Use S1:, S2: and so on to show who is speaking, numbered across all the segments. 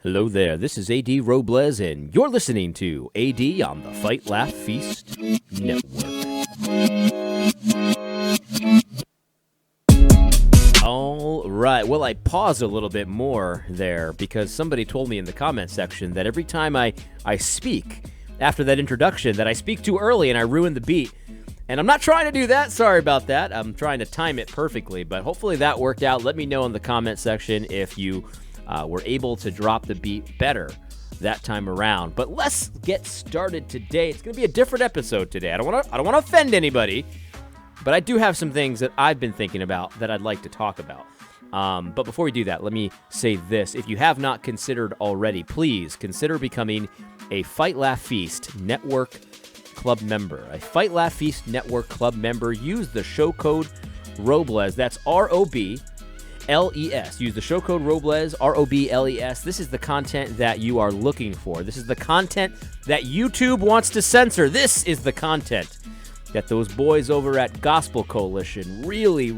S1: Hello there, this is AD Robles, and you're listening to AD on the Fight, Laugh, Feast Network. All right, well, I paused a little bit more there because somebody told me in the comment section that every time I speak after that introduction that I speak too early and I ruin the beat. And I'm not trying to do that, sorry about that. I'm trying to time it perfectly, but hopefully that worked out. Let me know in the comment section if you were able to drop the beat better that time around. But let's get started today. It's going to be a different episode today. I don't want to offend anybody, but I do have some things that I've been thinking about that I'd like to talk about. But before we do that, let me say this. If you have not considered already, please consider becoming a Fight, Laugh, Feast Network Club member. A Fight, Laugh, Feast Network Club member. Use the show code Robles. That's ROBLES. Use the show code Robles, ROBLES. This is the content that you are looking for. This is the content that YouTube wants to censor. This is the content that those boys over at Gospel Coalition really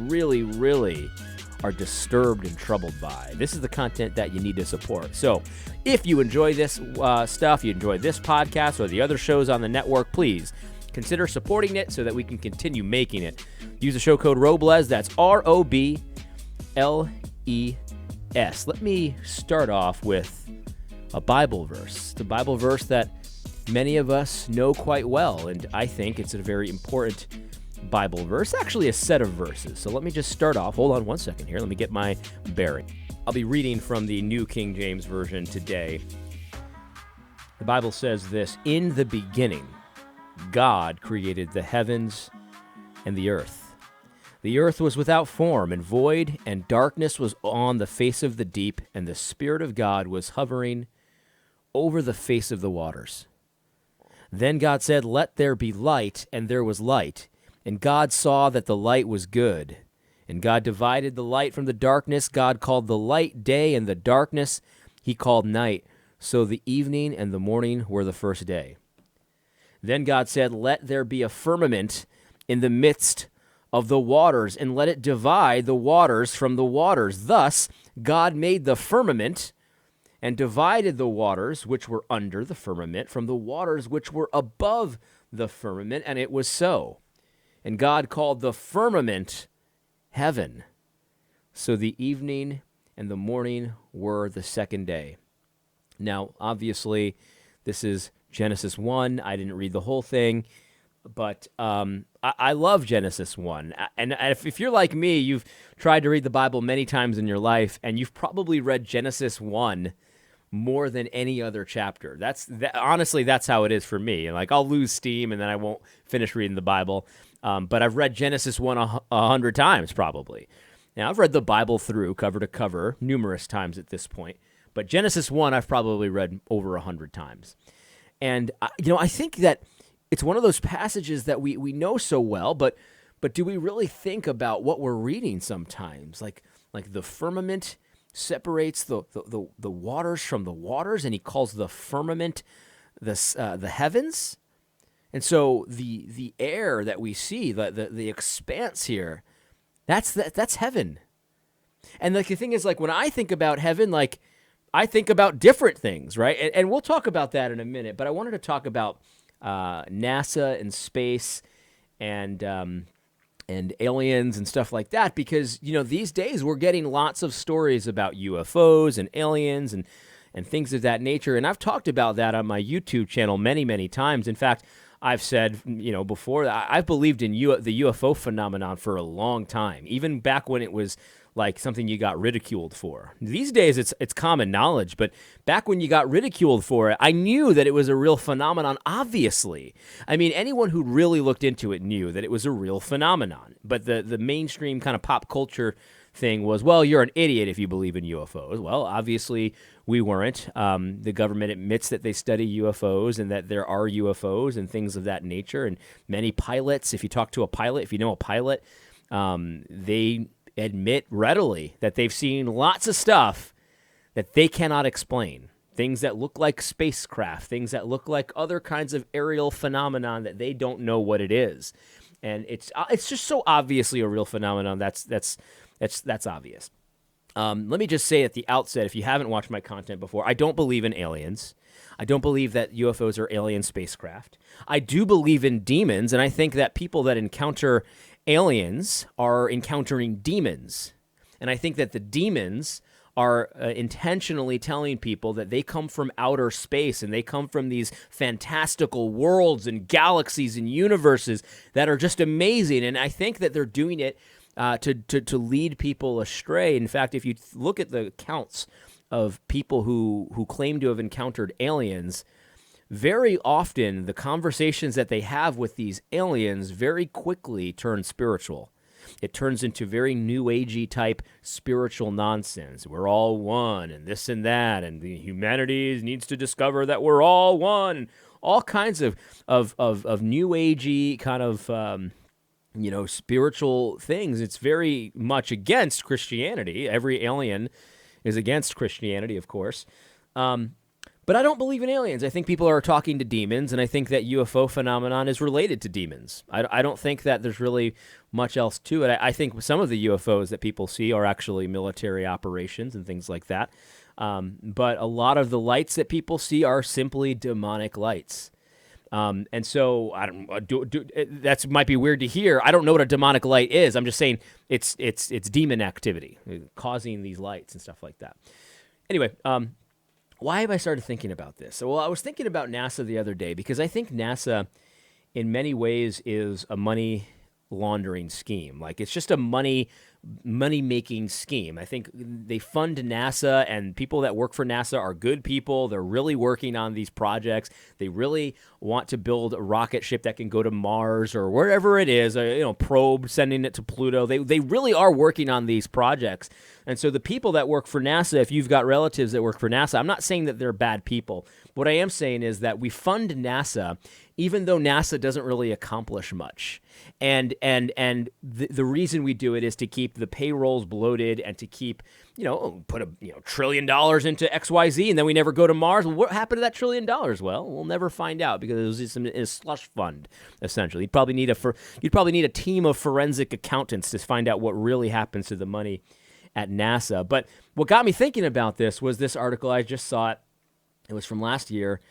S1: are disturbed and troubled by. This is the content that you need to support. So if you enjoy this stuff, you enjoy this podcast or the other shows on the network, please consider supporting it so that we can continue making it. Use the show code Robles. That's ROBLES. Let me start off with a Bible verse. The Bible verse that many of us know quite well, and I think it's a very important Bible verse, actually a set of verses. So let me just start off. Hold on one second here. Let me get my bearing. I'll be reading from the New King James Version today. The Bible says this: "In the beginning, God created the heavens and the earth. The earth was without form and void, and darkness was on the face of the deep, and the Spirit of God was hovering over the face of the waters. Then God said, 'Let there be light,' and there was light. And God saw that the light was good. And God divided the light from the darkness. God called the light day, and the darkness he called night. So the evening and the morning were the first day. Then God said, 'Let there be a firmament in the midst of the waters, and let it divide the waters from the waters.' Thus God made the firmament and divided the waters which were under the firmament from the waters which were above the firmament, and it was so. And God called the firmament heaven. So the evening and the morning were the second day." Now, obviously, this is Genesis 1. I didn't read the whole thing, but I love Genesis 1. And if you're like me, you've tried to read the Bible many times in your life, and you've probably read Genesis 1 more than any other chapter. Honestly, that's how it is for me. Like, I'll lose steam, and then I won't finish reading the Bible. But I've read Genesis 1 100 times, probably. Now, I've read the Bible through cover to cover numerous times at this point. But Genesis 1, I've probably read over 100 times. And, I think that it's one of those passages that we know so well, but do we really think about what we're reading sometimes? Like the firmament separates the waters from the waters, and he calls the firmament the heavens. And so the air that we see, the expanse here, that's heaven. And the thing is, like, when I think about heaven, like, I think about different things, right? And we'll talk about that in a minute. But I wanted to talk about NASA and space and aliens and stuff like that, because these days we're getting lots of stories about UFOs and aliens and things of that nature. And I've talked about that on my YouTube channel many times. In fact, I've said, before, I've believed in the UFO phenomenon for a long time, even back when it was like something you got ridiculed for. These days, it's common knowledge, but back when you got ridiculed for it, I knew that it was a real phenomenon, obviously. I mean, anyone who really looked into it knew that it was a real phenomenon. But the mainstream kind of pop culture thing was, well, you're an idiot if you believe in UFOs. Well, obviously, we weren't. The government admits that they study UFOs and that there are UFOs and things of that nature. And many pilots, if you talk to a pilot, if you know a pilot, they admit readily that they've seen lots of stuff that they cannot explain. Things that look like spacecraft, things that look like other kinds of aerial phenomenon that they don't know what it is. And it's just so obviously a real phenomenon. That's obvious. Let me just say at the outset, if you haven't watched my content before, I don't believe in aliens. I don't believe that UFOs are alien spacecraft. I do believe in demons, and I think that people that encounter aliens are encountering demons. And I think that the demons are intentionally telling people that they come from outer space and they come from these fantastical worlds and galaxies and universes that are just amazing. And I think that they're doing it to lead people astray. In fact, if you look at the counts of people who claim to have encountered aliens, very often the conversations that they have with these aliens very quickly turn spiritual. It turns into very new agey type spiritual nonsense. We're all one and this and that, and the humanity needs to discover that we're all one, and all kinds of new agey kind of spiritual things. It's very much against Christianity. Every alien is against Christianity, of course. But I don't believe in aliens. I think people are talking to demons, and I think that UFO phenomenon is related to demons. I don't think that there's really much else to it. I think some of the UFOs that people see are actually military operations and things like that. But a lot of the lights that people see are simply demonic lights. And so I don't that might be weird to hear. I don't know what a demonic light is. I'm just saying it's demon activity causing these lights and stuff like that. Anyway, why have I started thinking about this? So, well, I was thinking about NASA the other day because I think NASA, in many ways, is a money laundering scheme. Like, it's just a money-making scheme. I think they fund NASA, and people that work for NASA are good people. They're really working on these projects. They really want to build a rocket ship that can go to Mars or wherever it is, probe, sending it to Pluto. They really are working on these projects. And so the people that work for NASA, if you've got relatives that work for NASA, I'm not saying that they're bad people. What I am saying is that we fund NASA even though NASA doesn't really accomplish much. And the reason we do it is to keep the payrolls bloated and to keep, put $1 trillion into XYZ and then we never go to Mars. Well, what happened to that $1 trillion? Well, we'll never find out because it was just in a slush fund, essentially. You'd probably need a team of forensic accountants to find out what really happens to the money at NASA. But what got me thinking about this was this article. I just saw it. It was from last year,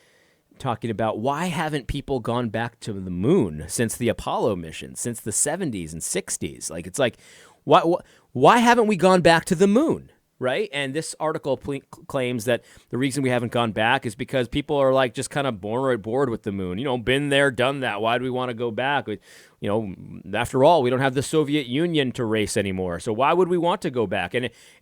S1: talking about why haven't people gone back to the moon since the Apollo mission, since the 70s and 60s? Like, it's like, why haven't we gone back to the moon, right? And this article claims that the reason we haven't gone back is because people are like just kind of bored with the moon. Been there, done that. Why do we want to go back? After all, we don't have the Soviet Union to race anymore. So why would we want to go back?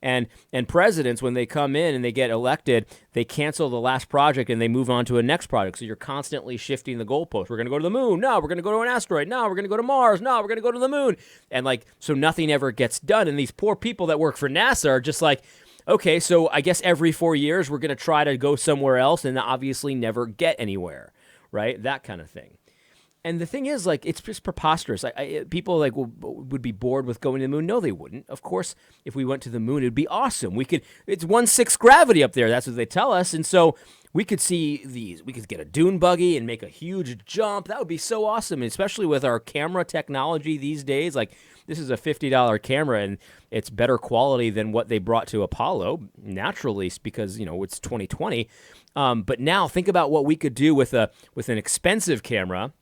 S1: And presidents, when they come in and they get elected, they cancel the last project and they move on to a next project. So you're constantly shifting the goalpost. We're going to go to the moon. No, we're going to go to an asteroid. No, we're going to go to Mars. No, we're going to go to the moon. And so nothing ever gets done. And these poor people that work for NASA are just like, okay, so I guess every 4 years we're going to try to go somewhere else and obviously never get anywhere, right? That kind of thing. And the thing is, like, it's just preposterous. People would be bored with going to the moon. No, they wouldn't. Of course, if we went to the moon, it'd be awesome. It's 1/6 gravity up there. That's what they tell us. And so we could see we could get a dune buggy and make a huge jump. That would be so awesome, and especially with our camera technology these days. Like, this is a $50 camera, and it's better quality than what they brought to Apollo, naturally, because, it's 2020. But now think about what we could do with an expensive camera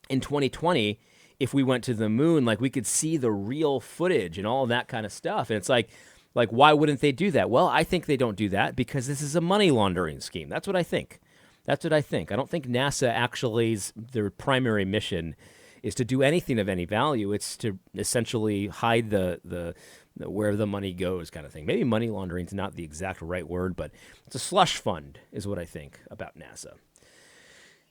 S1: in 2020, if we went to the moon. Like, we could see the real footage and all of that kind of stuff. And it's like, why wouldn't they do that? Well, I think they don't do that because this is a money laundering scheme. That's what I think. I don't think NASA actually's their primary mission is to do anything of any value. It's to essentially hide the where the money goes kind of thing. Maybe money laundering is not the exact right word, but it's a slush fund is what I think about NASA.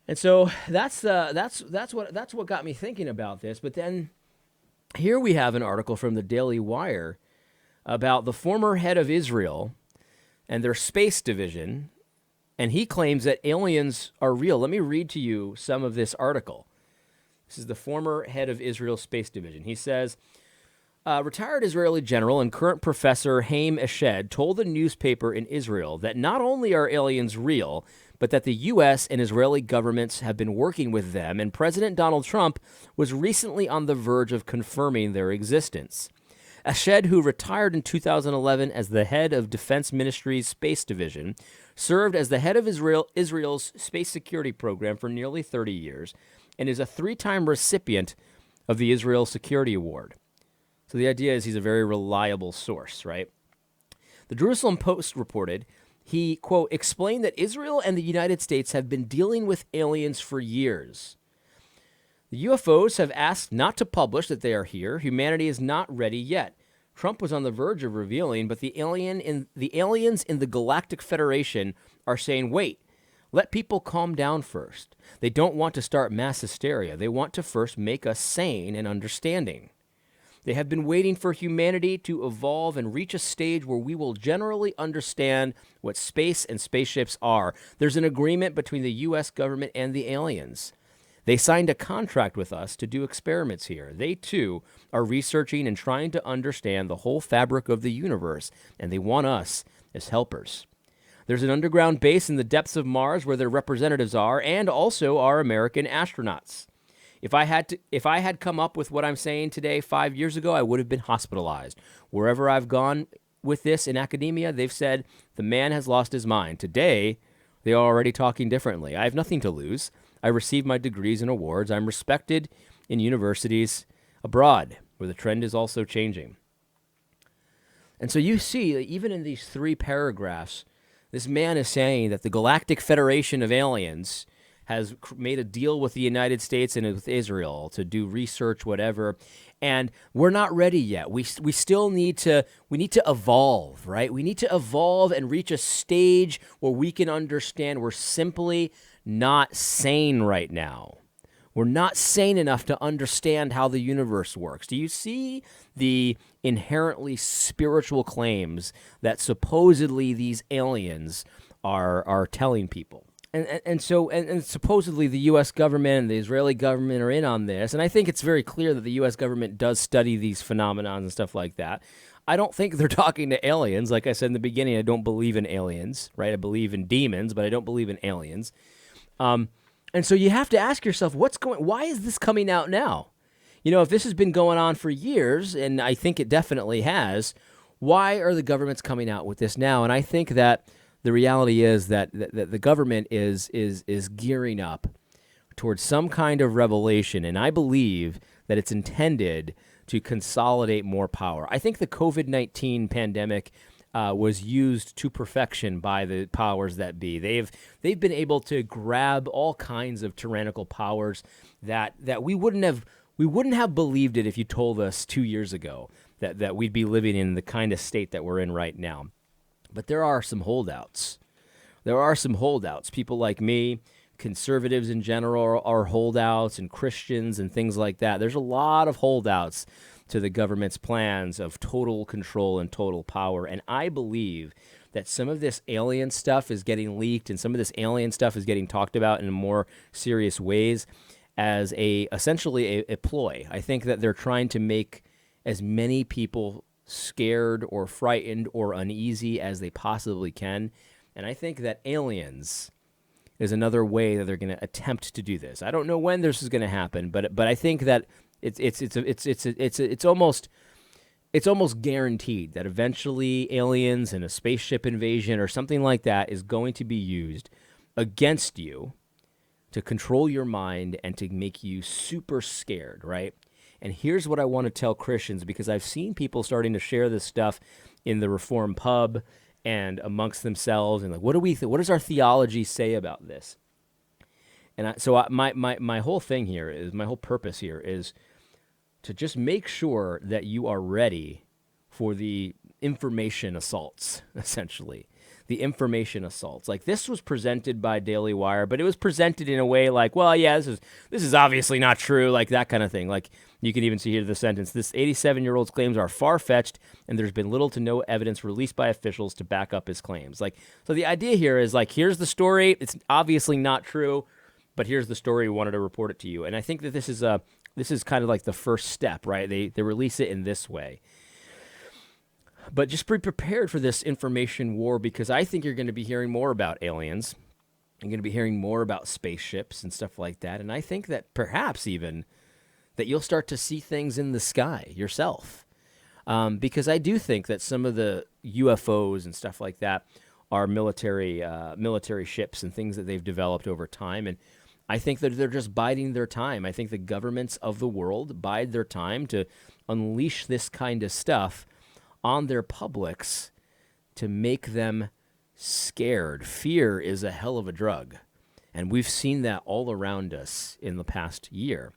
S1: And so that's what got me thinking about this. But then here we have an article from the Daily Wire about the former head of Israel and their space division, and he claims that aliens are real. Let me read to you some of this article. This is the former head of Israel's space division. He says, retired Israeli general and current professor Haim Eshed told the newspaper in Israel that not only are aliens real, but that the U.S. and Israeli governments have been working with them, and President Donald Trump was recently on the verge of confirming their existence. Ashed, who retired in 2011 as the head of Defense Ministry's Space Division, served as the head of Israel's space security program for nearly 30 years and is a 3-time recipient of the Israel Security Award. So the idea is he's a very reliable source, right? The Jerusalem Post reported he, quote, explained that Israel and the United States have been dealing with aliens for years. The UFOs have asked not to publish that they are here. Humanity is not ready yet. Trump was on the verge of revealing, but the aliens in the Galactic Federation are saying, wait, let people calm down first. They don't want to start mass hysteria. They want to first make us sane and understanding. They have been waiting for humanity to evolve and reach a stage where we will generally understand what space and spaceships are. There's an agreement between the U.S. government and the aliens. They signed a contract with us to do experiments here. They, too, are researching and trying to understand the whole fabric of the universe, and they want us as helpers. There's an underground base in the depths of Mars where their representatives are, and also our American astronauts. If I had come up with what I'm saying today 5 years ago, I would have been hospitalized. Wherever I've gone with this in academia, they've said the man has lost his mind. Today, they are already talking differently. I have nothing to lose. I received my degrees and awards. I'm respected in universities abroad, where the trend is also changing. And so you see, even in these 3 paragraphs, this man is saying that the Galactic Federation of Aliens has made a deal with the United States and with Israel to do research, whatever, and we're not ready yet. We still need to evolve, right? We need to evolve and reach a stage where we can understand we're simply not sane right now. We're not sane enough to understand how the universe works. Do you see the inherently spiritual claims that supposedly these aliens are telling people? And so supposedly the U.S. government and the Israeli government are in on this, and I think it's very clear that the U.S. government does study these phenomena and stuff like that. I don't think they're talking to aliens. Like I said in the beginning, I don't believe in aliens, right? I believe in demons, but I don't believe in aliens. And so you have to ask yourself, why is this coming out now? You know, if this has been going on for years, and I think it definitely has, why are the governments coming out with this now? And I think that the reality is that the government is gearing up towards some kind of revelation, and I believe that it's intended to consolidate more power. I think the COVID-19 pandemic was used to perfection by the powers that be. They've been able to grab all kinds of tyrannical powers that we wouldn't have believed it if you told us 2 years ago that we'd be living in the kind of state that we're in right now. But there are some holdouts. People like me, conservatives in general are holdouts, and Christians and things like that. There's a lot of holdouts to the government's plans of total control and total power. And I believe that some of this alien stuff is getting leaked and some of this alien stuff is getting talked about in more serious ways as essentially a ploy. I think that they're trying to make as many people scared or frightened or uneasy as they possibly can. And I think that aliens is another way that they're going to attempt to do this. I don't know when this is going to happen, but I think that it's almost guaranteed that eventually aliens and a spaceship invasion or something like that is going to be used against you to control your mind and to make you super scared, right? And here's what I want to tell Christians, because I've seen people starting to share this stuff in the Reform Pub and amongst themselves, and like, what does our theology say about this? And my whole thing here is, my whole purpose here is to just make sure that you are ready for the information assaults, essentially. The information assaults. Like, this was presented by Daily Wire, but it was presented in a way like, well, yeah, this is obviously not true, like that kind of thing. Like, you can even see here the sentence, this 87-year-old's claims are far-fetched, and there's been little to no evidence released by officials to back up his claims. Like, so the idea here is, like, here's the story. It's obviously not true, but here's the story. We wanted to report it to you. And I think that this is kind of like the first step, right? They release it in this way. But just be prepared for this information war, because I think you're going to be hearing more about aliens. You're going to be hearing more about spaceships and stuff like that. And I think that perhaps even that you'll start to see things in the sky yourself. because I do think that some of the UFOs and stuff like that are military ships and things that they've developed over time. And I think that they're just biding their time. I think the governments of the world bide their time to unleash this kind of stuff on their publics to make them scared. Fear is a hell of a drug. And we've seen that all around us in the past year.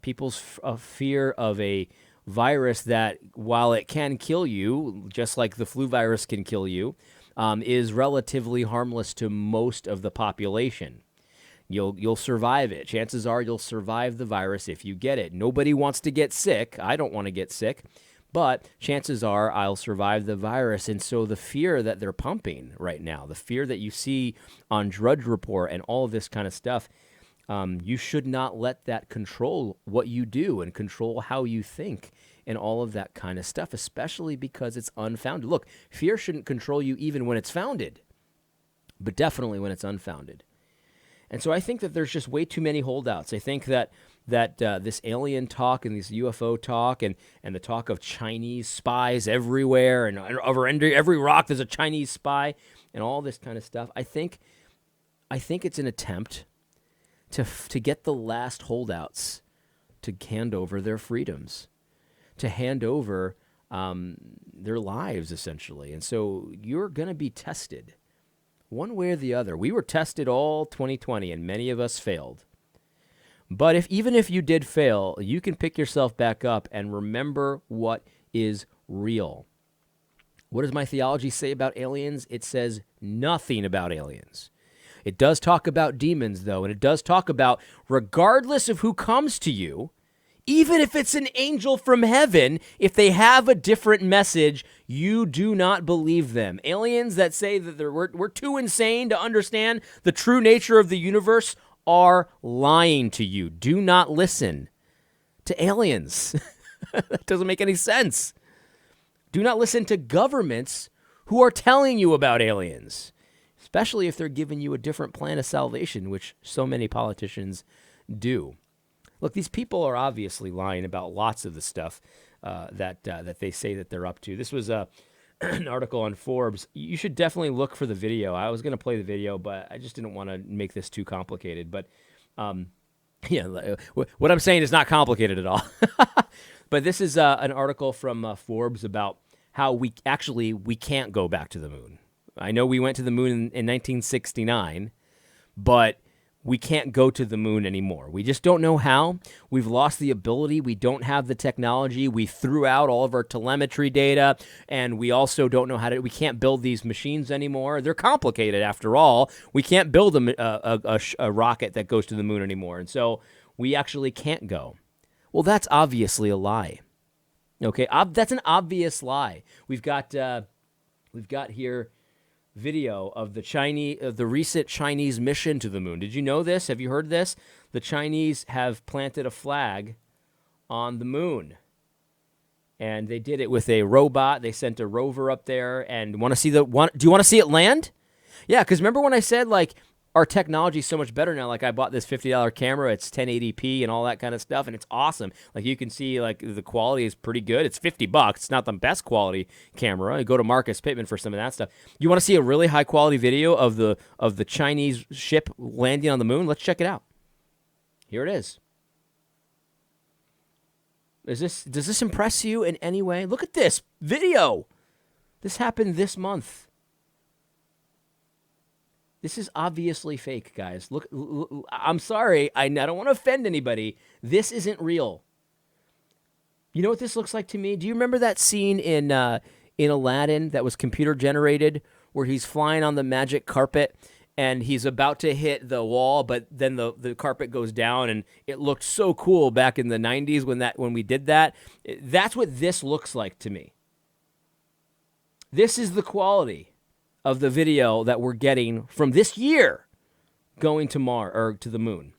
S1: People's fear of a virus that, while it can kill you, just like the flu virus can kill you, is relatively harmless to most of the population. You'll survive it. Chances are you'll survive the virus if you get it. Nobody wants to get sick. I don't want to get sick. But chances are I'll survive the virus. And so the fear that they're pumping right now, the fear that you see on Drudge Report and all of this kind of stuff, you should not let that control what you do and control how you think and all of that kind of stuff, especially because it's unfounded. Look, fear shouldn't control you even when it's founded, but definitely when it's unfounded. And so I think that there's just way too many holdouts. I think that this alien talk and this UFO talk and the talk of Chinese spies everywhere and over every rock there's a Chinese spy and all this kind of stuff, I think it's an attempt to get the last holdouts to hand over their freedoms, to hand over their lives, essentially. And so you're going to be tested one way or the other. We were tested all 2020, and many of us failed. But even if you did fail, you can pick yourself back up and remember what is real. What does my theology say about aliens? It says nothing about aliens. It does talk about demons, though, and it does talk about, regardless of who comes to you, even if it's an angel from heaven, if they have a different message, you do not believe them. Aliens that say that we're too insane to understand the true nature of the universe are lying to you. Do not listen to aliens. That doesn't make any sense. Do not listen to governments who are telling you about aliens, especially if they're giving you a different plan of salvation, which so many politicians do. Look, these people are obviously lying about lots of the stuff that they say that they're up to. This was an article on Forbes. You should definitely look for the video. I was going to play the video, but I just didn't want to make this too complicated. But yeah, what I'm saying is not complicated at all. But this is an article from Forbes about how we can't go back to the moon. I know we went to the moon in 1969, but we can't go to the moon anymore. We just don't know how. We've lost the ability. We don't have the technology. We threw out all of our telemetry data, and we also don't know we can't build these machines anymore. They're complicated after all. We can't build a rocket that goes to the moon anymore, and so we actually can't go. Well, that's obviously a lie. Okay, that's an obvious lie. We've got here video of the recent Chinese mission to the moon. Did you know this? Have you heard this? The Chinese have planted a flag on the moon. And they did it with a robot. They sent a rover up there. And do you want to see it land? Yeah, because remember when I said, like, our technology is so much better now. Like, I bought this $50 camera. It's 1080p and all that kind of stuff, and it's awesome. Like, you can see, like, the quality is pretty good. It's $50. It's not the best quality camera. You go to Marcus Pittman for some of that stuff. You want to see a really high quality video of the Chinese ship landing on the moon? Let's check it out. Here it is. Does this impress you in any way? Look at this video. This happened this month. This is obviously fake, guys. Look, I'm sorry. I don't want to offend anybody. This isn't real. You know what this looks like to me? Do you remember that scene in Aladdin that was computer generated where he's flying on the magic carpet and he's about to hit the wall, but then the carpet goes down, and it looked so cool back in the 90s when we did that? That's what this looks like to me. This is the quality of the video that we're getting from this year going to Mars or to the moon.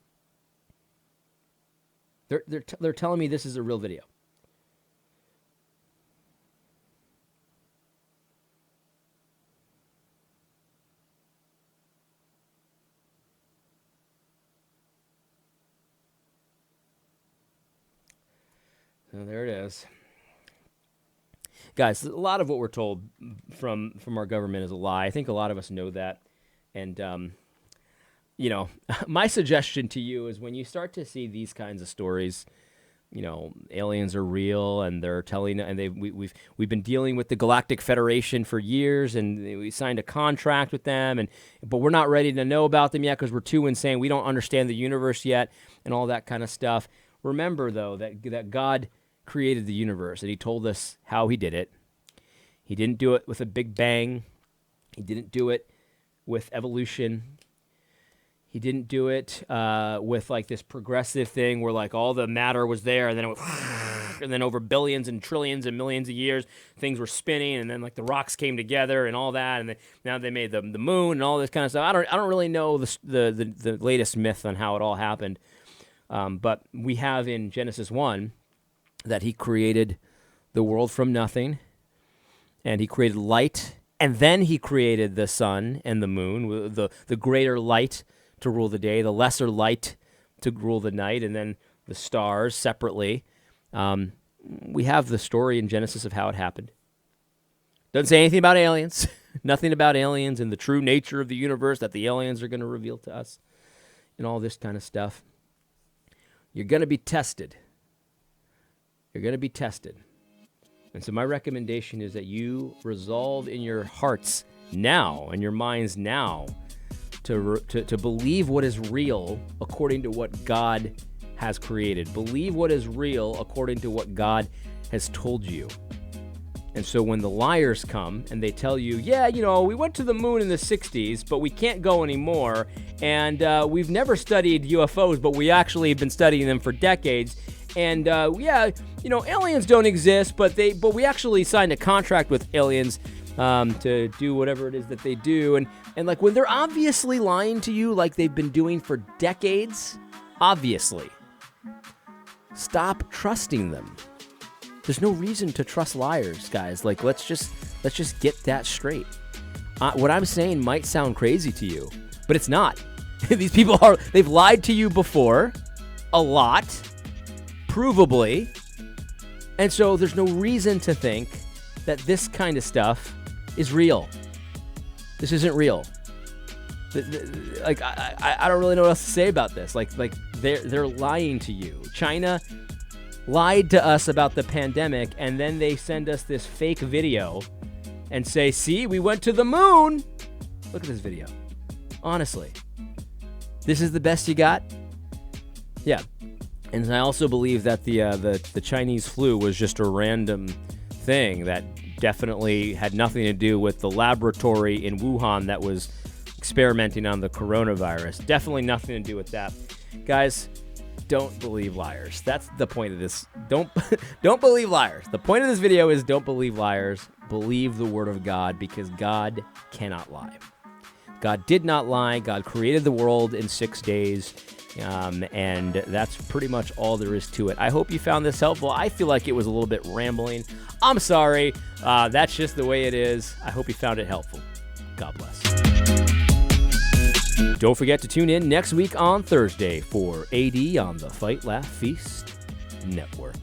S1: They're telling me this is a real video. So there it is. Guys, a lot of what we're told from our government is a lie. I think a lot of us know that. And, my suggestion to you is when you start to see these kinds of stories, aliens are real, and they're telling, and we've been dealing with the Galactic Federation for years, and we signed a contract with them, but we're not ready to know about them yet because we're too insane. We don't understand the universe yet, and all that kind of stuff. Remember, though, that God created the universe, and He told us how He did it. He didn't do it with a big bang. He didn't do it with evolution. He didn't do it with like this progressive thing where like all the matter was there and then it was and then over billions and trillions and millions of years things were spinning and then like the rocks came together and all that and now they made the moon and all this kind of stuff. I don't really know the latest myth on how it all happened, but we have in Genesis 1 that He created the world from nothing, and He created light, and then He created the sun and the moon, the greater light to rule the day, the lesser light to rule the night, and then the stars separately. We have the story in Genesis of how it happened. Doesn't say anything about aliens, nothing about aliens and the true nature of the universe that the aliens are going to reveal to us and all this kind of stuff. You're going to be tested. You're going to be tested. And so my recommendation is that you resolve in your hearts now and your minds now to believe what is real according to what God has created. Believe what is real according to what God has told you. And so when the liars come and they tell you, yeah, we went to the moon in the 60s, but we can't go anymore, and we've never studied UFOs, but we actually have been studying them for decades, and aliens don't exist, but we actually signed a contract with aliens to do whatever it is that they do. And like when they're obviously lying to you like they've been doing for decades, obviously, stop trusting them. There's no reason to trust liars, guys. Like, let's just get that straight. What I'm saying might sound crazy to you, but it's not. These people they've lied to you before, a lot, provably, and so there's no reason to think that this kind of stuff is real. This isn't real. Like I don't really know what else to say about this. Like they're lying to you. China lied to us about the pandemic, and then they send us this fake video and say, "See, we went to the moon." Look at this video. Honestly, this is the best you got? Yeah. And I also believe that the Chinese flu was just a random thing that definitely had nothing to do with the laboratory in Wuhan that was experimenting on the coronavirus. Definitely nothing to do with that. Guys, don't believe liars. That's the point of this. Don't believe liars. The point of this video is don't believe liars. Believe the word of God, because God cannot lie. God did not lie. God created the world in 6 days. And that's pretty much all there is to it. I hope you found this helpful. I feel like it was a little bit rambling. I'm sorry. That's just the way it is. I hope you found it helpful. God bless. Don't forget to tune in next week on Thursday for AD on the Fight, Laugh, Feast Network.